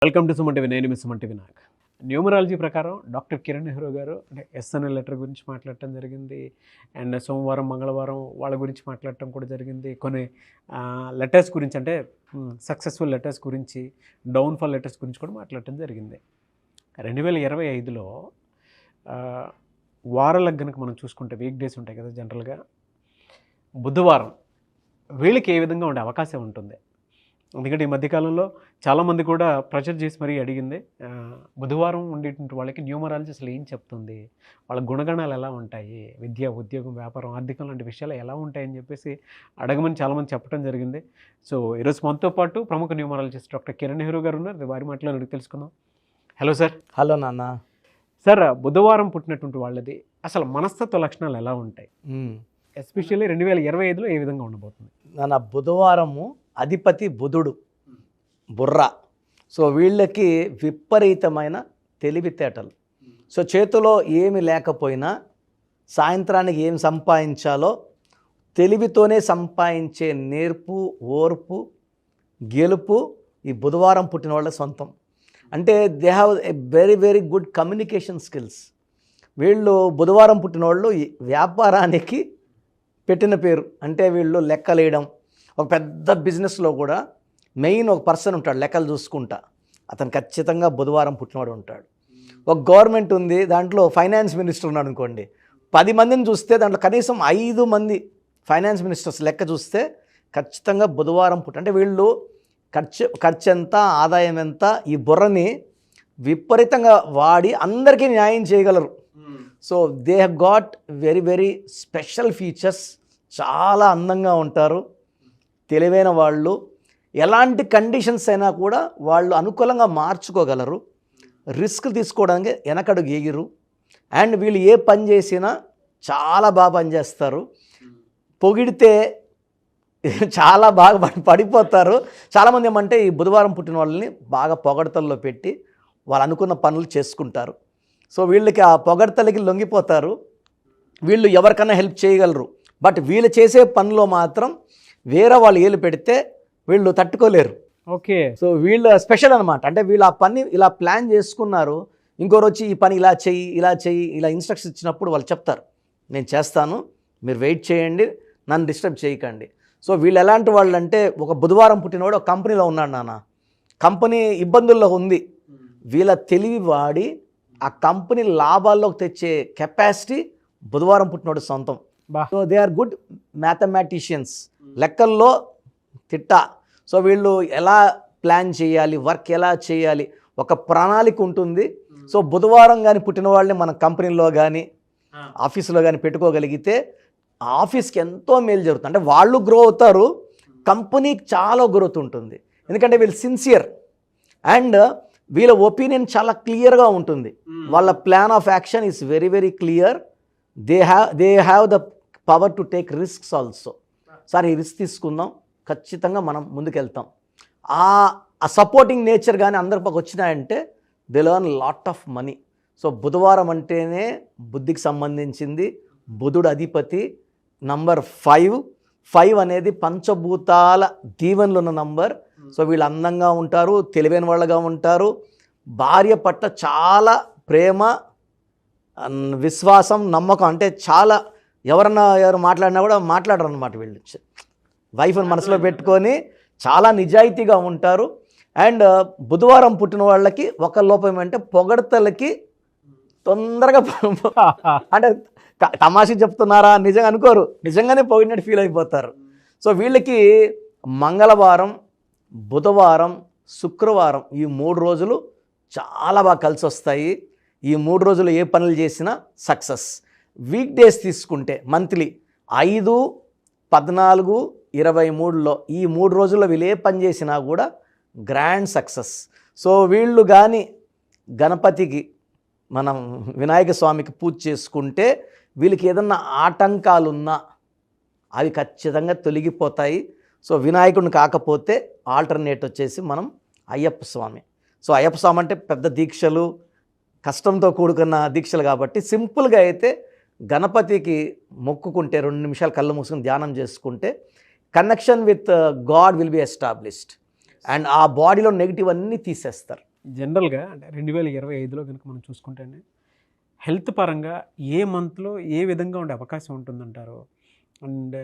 Welcome to Suman TV. నేను మీ Suman TV Nag. Numerology ప్రకారం doctor Kiran Nehru గారు అంటే ఎస్ అనే లెటర్ గురించి మాట్లాడటం జరిగింది. అండ్ సోమవారం మంగళవారం వాళ్ళ గురించి మాట్లాడటం కూడా జరిగింది. కొన్ని లెటర్స్ గురించి అంటే సక్సెస్ఫుల్ లెటర్స్ గురించి, డౌన్ఫాల్ లెటర్స్ గురించి కూడా మాట్లాడటం జరిగింది. 2025లో వారాలకు కనుక మనం చూసుకుంటే వీక్ డేస్ ఉంటాయి కదా జనరల్గా, బుధవారం వీళ్ళకి ఏ విధంగా ఉండే అవకాశం ఉంటుంది? ఎందుకంటే ఈ మధ్యకాలంలో చాలామంది కూడా ప్రెషర్ చేసి మరీ అడిగింది, బుధవారం ఉండేటువంటి వాళ్ళకి న్యూమరాలజీ అసలు ఏం చెప్తుంది, వాళ్ళ గుణగణాలు ఎలా ఉంటాయి, విద్య, ఉద్యోగం, వ్యాపారం, ఆర్థికం లాంటి విషయాలు ఎలా ఉంటాయని చెప్పేసి అడగమని చాలామంది చెప్పడం జరిగింది. సో ఈరోజు మనతో పాటు ప్రముఖ న్యూమరాలజిస్ట్ డాక్టర్ కిరణ్ నెహ్రూ గారు ఉన్నారు. వారి మాటలో అడిగి తెలుసుకుందాం. Hello sir. హలో నాన్న. సార్, బుధవారం పుట్టినటువంటి వాళ్ళది అసలు మనస్తత్వ లక్షణాలు ఎలా ఉంటాయి, ఎస్పెషల్లీ 2025లో ఏ విధంగా ఉండబోతుంది? నాన్న, బుధవారము అధిపతి బుధుడు, బుర్ర. సో వీళ్ళకి విపరీతమైన తెలివితేటలు. సో చేతిలో ఏమి లేకపోయినా సాయంత్రానికి ఏం సంపాదించాలో తెలివితోనే సంపాదించే నేర్పు, ఓర్పు, గెలుపు ఈ బుధవారం పుట్టిన వాళ్ళ సొంతం. అంటే they have a very very good communication skills. వీళ్ళు బుధవారం పుట్టిన వాళ్ళు వ్యాపారానికి పెట్టిన పేరు. అంటే వీళ్ళు లెక్కలేయడం, ఒక పెద్ద బిజినెస్లో కూడా మెయిన్ ఒక పర్సన్ ఉంటాడు లెక్కలు చూసుకుంటా, అతను ఖచ్చితంగా బుధవారం పుట్టినవాడు ఉంటాడు. ఒక గవర్నమెంట్ ఉంది, దాంట్లో ఫైనాన్స్ మినిస్టర్ ఉన్నాడు అనుకోండి, 10 మందిని చూస్తే దాంట్లో కనీసం 5 మంది ఫైనాన్స్ మినిస్టర్స్ లెక్క చూస్తే ఖచ్చితంగా బుధవారం అంటే వీళ్ళు ఖర్చు ఎంత, ఆదాయం ఎంత, ఈ బుర్రని విపరీతంగా వాడి అందరికీ న్యాయం చేయగలరు. So they have got very very special features. చాలా అందంగా ఉంటారు, తెలివైన వాళ్ళు. ఎలాంటి కండిషన్స్ అయినా కూడా వాళ్ళు అనుకూలంగా మార్చుకోగలరు. రిస్క్ తీసుకోవడానికి వెనకడుగు ఎగిరు. అండ్ వీళ్ళు ఏ పని చేసినా చాలా బాగా పనిచేస్తారు. పొగిడితే చాలా బాగా పడిపోతారు. చాలామంది ఏమంటే ఈ బుధవారం పుట్టిన వాళ్ళని బాగా పొగడతల్లో పెట్టి వాళ్ళు అనుకున్న పనులు చేసుకుంటారు. సో వీళ్ళకి ఆ పొగడతలకి లొంగిపోతారు. వీళ్ళు ఎవరికైనా హెల్ప్ చేయగలరు. బట్ వీళ్ళు చేసే పనిలో మాత్రం వేరే వాళ్ళు ఏలు పెడితే వీళ్ళు తట్టుకోలేరు. ఓకే. సో వీళ్ళు స్పెషల్ అనమాట. అంటే వీళ్ళు ఆ పని ఇలా ప్లాన్ చేసుకున్నారు, ఇంకోరు వచ్చి ఈ పని ఇలా చెయ్యి, ఇలా చెయ్యి, ఇలా ఇన్స్ట్రక్షన్స్ ఇచ్చినప్పుడు వాళ్ళు చెప్తారు, నేను చేస్తాను, మీరు వెయిట్ చేయండి, నన్ను డిస్టర్బ్ చేయకండి. సో వీళ్ళు ఎలాంటి వాళ్ళు అంటే, ఒక బుధవారం పుట్టినవాడు ఒక కంపెనీలో ఉన్నాడు నాన్న, కంపెనీ ఇబ్బందుల్లో ఉంది, వీళ్ళ తెలివి వాడి ఆ కంపెనీ లాభాల్లోకి తెచ్చే కెపాసిటీ బుధవారం పుట్టినవాడు సొంతం. So they are good mathematicians, లెక్కల్లో తిట్ట. సో వీళ్ళు ఎలా ప్లాన్ చేయాలి, వర్క్ ఎలా చేయాలి, ఒక ప్రణాళిక ఉంటుంది. సో బుధవారం కానీ పుట్టిన వాళ్ళని మన కంపెనీలో కానీ ఆఫీసులో కానీ పెట్టుకోగలిగితే ఆఫీస్కి ఎంతో మేలు జరుగుతుంది. అంటే వాళ్ళు గ్రో అవుతారు, కంపెనీకి చాలా గ్రోత్ ఉంటుంది. ఎందుకంటే వీళ్ళు సిన్సియర్ అండ్ వీళ్ళ ఒపీనియన్ చాలా క్లియర్గా ఉంటుంది. వాళ్ళ plan of action is very very clear. They have the power to take risks also. Sir, ఈ రిస్క్ తీసుకుందాం, ఖచ్చితంగా మనం ముందుకెళ్తాం. ఆ సపోర్టింగ్ నేచర్ కానీ అందరికి వచ్చినాయంటే they learn lot of money. So బుధవారం అంటేనే బుద్ధికి సంబంధించింది. బుధుడు అధిపతి. నంబర్ 5 అనేది పంచభూతాల దీవెనలు ఉన్న నంబర్. సో వీళ్ళు అందంగా ఉంటారు, తెలివైన వాళ్ళగా ఉంటారు, భార్య పట్ల చాలా ప్రేమ, విశ్వాసం, నమ్మకం. అంటే చాలా ఎవరు మాట్లాడినా కూడా మాట్లాడరు అనమాట. వీళ్ళు వైఫ్ని మనసులో పెట్టుకొని చాలా నిజాయితీగా ఉంటారు. అండ్ బుధవారం పుట్టిన వాళ్ళకి ఒక లోపం ఏమంటే పొగడతలకి తొందరగా అంటే తమాషా చెప్తున్నారా నిజంగా అనుకోరు, నిజంగానే పొగిడినట్టు ఫీల్ అయిపోతారు. సో వీళ్ళకి మంగళవారం, బుధవారం, శుక్రవారం ఈ 3 రోజులు చాలా బాగా కలిసి వస్తాయి. ఈ 3 రోజులు ఏ పనులు చేసినా సక్సెస్. వీక్ డేస్ తీసుకుంటే మంత్లీ 5, 14, 23లో ఈ 3 రోజుల్లో వీళ్ళు ఏ పని చేసినా కూడా గ్రాండ్ సక్సెస్. సో వీళ్ళు కానీ గణపతికి, మనం వినాయక స్వామికి పూజ చేసుకుంటే వీళ్ళకి ఏదన్నా ఆటంకాలున్నా అవి ఖచ్చితంగా తొలగిపోతాయి. సో వినాయకుడిని కాకపోతే ఆల్టర్నేట్ వచ్చేసి మనం అయ్యప్ప స్వామి. సో అయ్యప్ప స్వామి అంటే పెద్ద దీక్షలు, కష్టంతో కూడుకున్న దీక్షలు కాబట్టి సింపుల్గా అయితే గణపతికి మొక్కుకుంటే 2 నిమిషాలు కళ్ళు మూసుకుని ధ్యానం చేసుకుంటే connection with God will be established. And ఆ బాడీలో నెగిటివ్ అన్నీ తీసేస్తారు. జనరల్గా అంటే 2025లో కనుక మనం చూసుకుంటేనే హెల్త్ పరంగా ఏ మంత్లో ఏ విధంగా ఉండే అవకాశం ఉంటుందంటారు? అండ్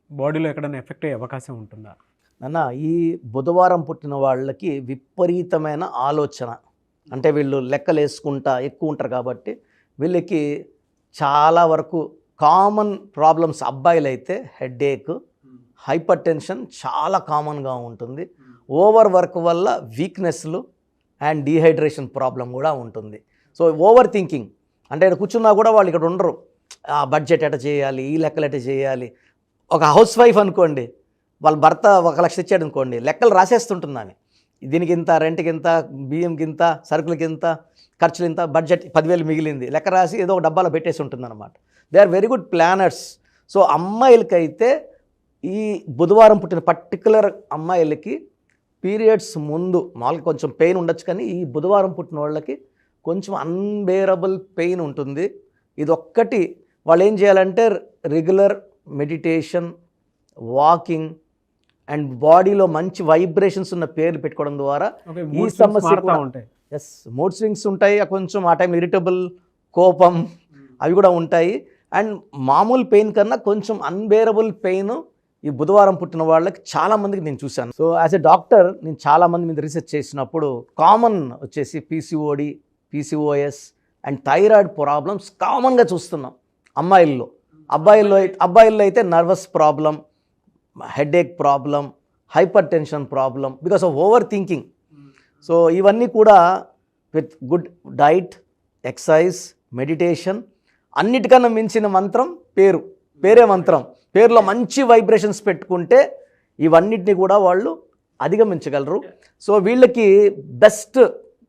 బాడీలో ఎక్కడైనా ఎఫెక్ట్ అయ్యే అవకాశం ఉంటుందా? నాన్న, ఈ బుధవారం పుట్టిన వాళ్ళకి విపరీతమైన ఆలోచన. అంటే వీళ్ళు లెక్కలు వేసుకుంటా ఎక్కువ ఉంటారు కాబట్టి వీళ్ళకి చాలా వరకు కామన్ ప్రాబ్లమ్స్. అబ్బాయిలైతే హెడేక్, హైపర్ టెన్షన్ చాలా కామన్గా ఉంటుంది. ఓవర్ వర్క్ వల్ల వీక్నెస్లు అండ్ డీహైడ్రేషన్ ప్రాబ్లం కూడా ఉంటుంది. సో ఓవర్ థింకింగ్, అంటే ఇక్కడ కూర్చున్నా కూడా వాళ్ళు ఇక్కడ ఉండరు. ఆ బడ్జెట్ ఎట చేయాలి, ఈ లెక్కలు ఎట చేయాలి. ఒక హౌస్ వైఫ్ అనుకోండి, వాళ్ళ భర్త 1 లక్ష ఇచ్చాడు అనుకోండి, లెక్కలు రాసేస్తుంటున్నాను. దీనికి ఇంత, రెంట్కి ఇంత, బియ్యంకి ఇంత, సరుకులకి ఇంత, ఖర్చులు ఇంత, బడ్జెట్ 10,000 మిగిలింది, లెక్క రాసి ఏదో ఒక డబ్బాలో పెట్టేసి ఉంటుందన్నమాట. They are very good planners. So అమ్మాయిలకైతే ఈ బుధవారం పుట్టిన పర్టికులర్ అమ్మాయిలకి పీరియడ్స్ ముందు మామూలుగా కొంచెం పెయిన్ ఉండొచ్చు, కానీ ఈ బుధవారం పుట్టిన వాళ్ళకి కొంచెం అన్బేరబుల్ పెయిన్ ఉంటుంది. ఇది ఒక్కటి వాళ్ళు ఏం చేయాలంటే రెగ్యులర్ మెడిటేషన్, వాకింగ్ అండ్ బాడీలో మంచి వైబ్రేషన్స్ ఉన్న పేర్లు పెట్టుకోవడం ద్వారా ఈ సమస్య కూడా ఉంటాయి. మూడ్ స్వింగ్స్ ఉంటాయి. కొంచెం ఆ టైం ఇరిటబుల్, కోపం అవి కూడా ఉంటాయి. అండ్ మామూలు పెయిన్ కన్నా కొంచెం అన్బేరబుల్ పెయిన్ ఈ బుధవారం పుట్టిన వాళ్ళకి చాలామందికి నేను చూశాను. సో యాజ్ ఎ డాక్టర్ నేను చాలామంది మీద రీసెర్చ్ చేసినప్పుడు కామన్ వచ్చేసి PCOD, PCOS and thyroid problems కామన్గా చూస్తున్నాం అమ్మాయిల్లో. అబ్బాయిల్లో అయితే nervous problem, headache problem, hyper tension problem because of over thinking. So ఇవన్నీ కూడా with good diet, exercise, meditation, అన్నిటికన్నా మించిన మంత్రం పేరే మంత్రం. పేరులో మంచి వైబ్రేషన్స్ పెట్టుకుంటే ఇవన్నిటిని కూడా వాళ్ళు అధిగమించగలరు. సో వీళ్ళకి బెస్ట్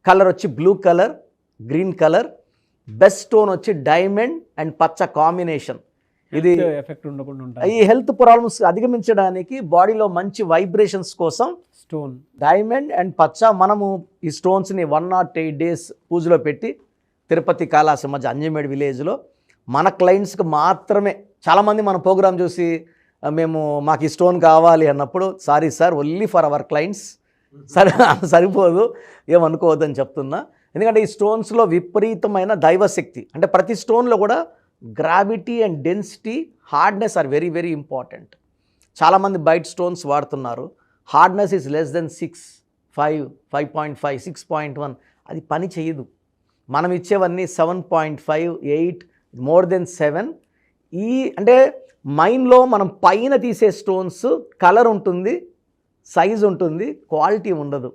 కలర్ వచ్చి blue colour, green colour. Best stone వచ్చి డైమండ్ అండ్ పచ్చ కాంబినేషన్. ఇది ఎఫెక్ట్ ఉండకుండా ఉంటాయి. ఈ హెల్త్ ప్రాబ్లమ్స్ అధిగమించడానికి బాడీలో మంచి వైబ్రేషన్స్ కోసం స్టోన్ డైమండ్ అండ్ పచ్చ. మనము ఈ స్టోన్స్ని 108 days పూజలో పెట్టి తిరుపతి కాళాసి మధ్య అంజమేడ్ విలేజ్లో మన క్లయింట్స్కి మాత్రమే. చాలామంది మన ప్రోగ్రామ్ చూసి మాకు ఈ స్టోన్ కావాలి అన్నప్పుడు, sorry sir, only for our clients, సరిపోదు, ఏమనుకోవద్దని చెప్తున్నా. ఎందుకంటే ఈ స్టోన్స్లో విపరీతమైన దైవశక్తి. అంటే ప్రతి స్టోన్లో కూడా gravity and density, hardness are very very important. చాలామంది బయట స్టోన్స్ వాడుతున్నారు, హార్డ్నెస్ ఈజ్ లెస్ దెన్ 6, 5, 5.5, 6.1. అది పని చేయదు. మనం ఇచ్చేవన్నీ 7.5, 8, మోర్ దెన్ 7. అంటే మైండ్లో మనం పైన తీసే స్టోన్స్ కలర్ ఉంటుంది, సైజ్ ఉంటుంది, క్వాలిటీ ఉండదు.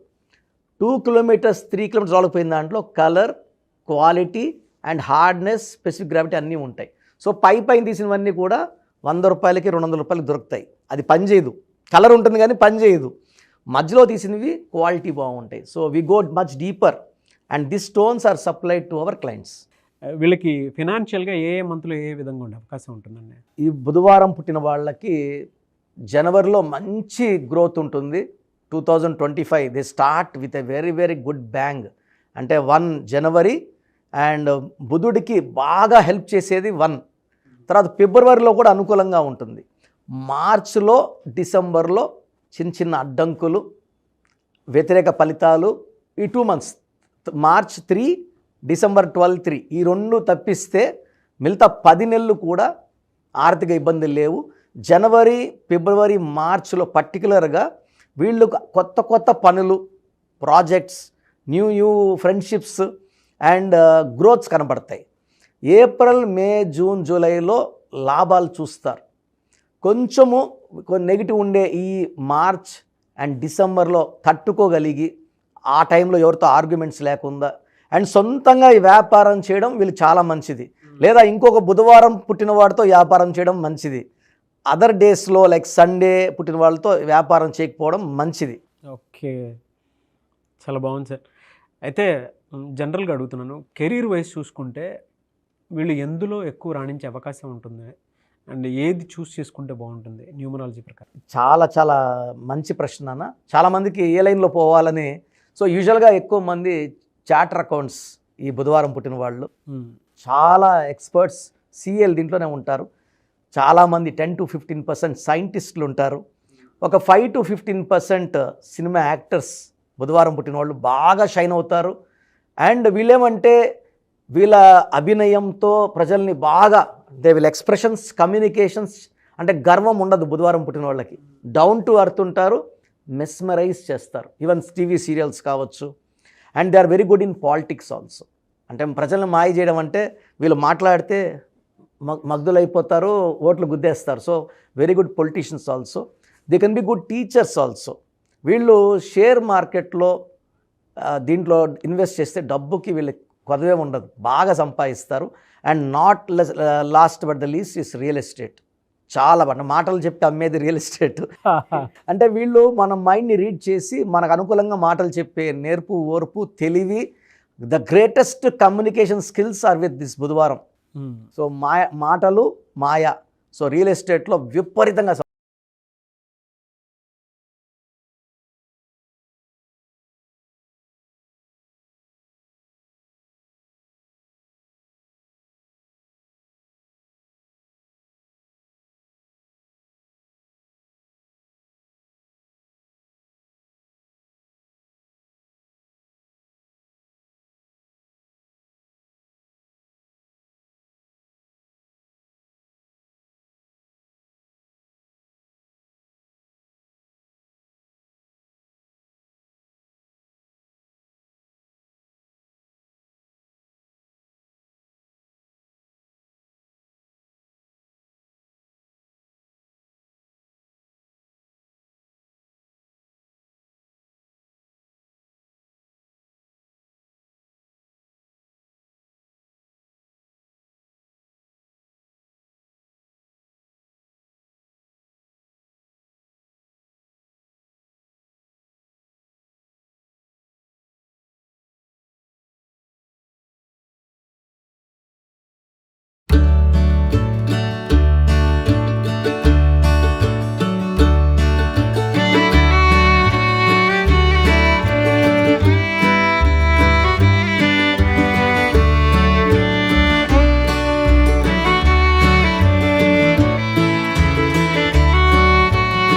2 kilometers 3 kilometers వాళ్ళకిపోయిన దాంట్లో colour, quality and hardness, specific gravity అన్నీ ఉంటాయి. సో పైన తీసినవన్నీ కూడా 100 రూపాయలకి 200 రూపాయలకి దొరుకుతాయి. అది పని చేయదు. కలర్ ఉంటుంది కానీ పని చేయదు. మధ్యలో తీసినవి క్వాలిటీ బాగుంటాయి. So we go much deeper and this stones are supplied to our clients. వీళ్ళకి ఫినాన్షియల్గా ఏ మంత్లో ఏ విధంగా ఉండే అవకాశం ఉంటుందండి? ఈ బుధవారం పుట్టిన వాళ్ళకి జనవరిలో మంచి గ్రోత్ ఉంటుంది. 2025 they start with a very very good bang. అంటే 1 జనవరి అండ్ బుధుడికి బాగా హెల్ప్ చేసేది 1. తర్వాత ఫిబ్రవరిలో కూడా అనుకూలంగా ఉంటుంది. మార్చిలో, డిసెంబర్లో చిన్న అడ్డంకులు, వ్యతిరేక ఫలితాలు. ఈ 2 months, మార్చ్ 3, డిసెంబర్ 12, 3, ఈ 2 తప్పిస్తే మిగతా 10 నెలలు కూడా ఆర్థిక ఇబ్బందులు లేవు. జనవరి, ఫిబ్రవరి, మార్చ్లో పర్టికులర్గా వీళ్ళు కొత్త పనులు, projects, new friendships and growths కనబడతాయి. ఏప్రిల్, మే, జూన్, జూలైలో లాభాలు చూస్తారు. కొంచెము నెగిటివ్ ఉండే ఈ మార్చ్ అండ్ డిసెంబర్లో తట్టుకోగలిగి ఆ టైంలో ఎవరితో ఆర్గ్యుమెంట్స్ లేకుండా అండ్ సొంతంగా ఈ వ్యాపారం చేయడం వీళ్ళు చాలా మంచిది. లేదా ఇంకొక బుధవారం పుట్టిన వాడితో వ్యాపారం చేయడం మంచిది. అదర్ డేస్లో లైక్ సండే పుట్టిన వాళ్ళతో వ్యాపారం చేయకపోవడం మంచిది. ఓకే, చాలా బాగుంది సార్. అయితే జనరల్గా అడుగుతున్నాను, కెరీర్ వైజ్ చూసుకుంటే వీళ్ళు ఎందులో ఎక్కువ రాణించే అవకాశం ఉంటుంది అండ్ ఏది చూస్ చేసుకుంటే బాగుంటుంది న్యూమరాలజీ ప్రకారం? చాలా మంచి ప్రశ్న అన్న. చాలామందికి ఏ లైన్లో పోవాలని. సో యూజువల్గా ఎక్కువ మంది చార్టర్ అకౌంట్స్ ఈ బుధవారం పుట్టిన వాళ్ళు, చాలా ఎక్స్పర్ట్స్ సిఎల్ దీంట్లోనే ఉంటారు. చాలామంది 10 to 15% సైంటిస్టులు ఉంటారు. ఒక 5 to 15% సినిమా యాక్టర్స్ బుధవారం పుట్టిన వాళ్ళు బాగా షైన్ అవుతారు. అండ్ వీళ్ళేమంటే వీళ్ళ అభినయంతో ప్రజల్ని బాగా దే విల్ ఎక్స్ప్రెషన్స్, కమ్యూనికేషన్స్, అంటే గర్వం ఉండదు బుధవారం పుట్టిన వాళ్ళకి. డౌన్ టు అర్త్ ఉంటారు, మెస్మరైజ్ చేస్తారు. ఈవెన్ టీవీ సీరియల్స్ కావచ్చు. And they are very good in politics also. అంటే ప్రజలను మాయ చేయడం అంటే వీళ్ళు మాట్లాడితే మగ్ధులైపోతారు, ఓట్లు గుద్దేస్తారు. So very good politicians also. They can be good teachers also. వీళ్ళు షేర్ మార్కెట్లో దీంట్లో ఇన్వెస్ట్ చేస్తే డబ్బుకి వీళ్ళకి కొదవే ఉండదు, బాగా సంపాదిస్తారు. And not lost but the least is real estate. చాలా మాటలు చెప్పి అమ్మేది రియల్ ఎస్టేట్. అంటే వీళ్ళు మన మైండ్ని రీడ్ చేసి మనకు అనుకూలంగా మాటలు చెప్పే నేర్పు, ఓర్పు, తెలివి, the greatest communication skills are with this బుధవారం. సో మాటలు మాయ. సో రియల్ ఎస్టేట్లో విపరీతంగా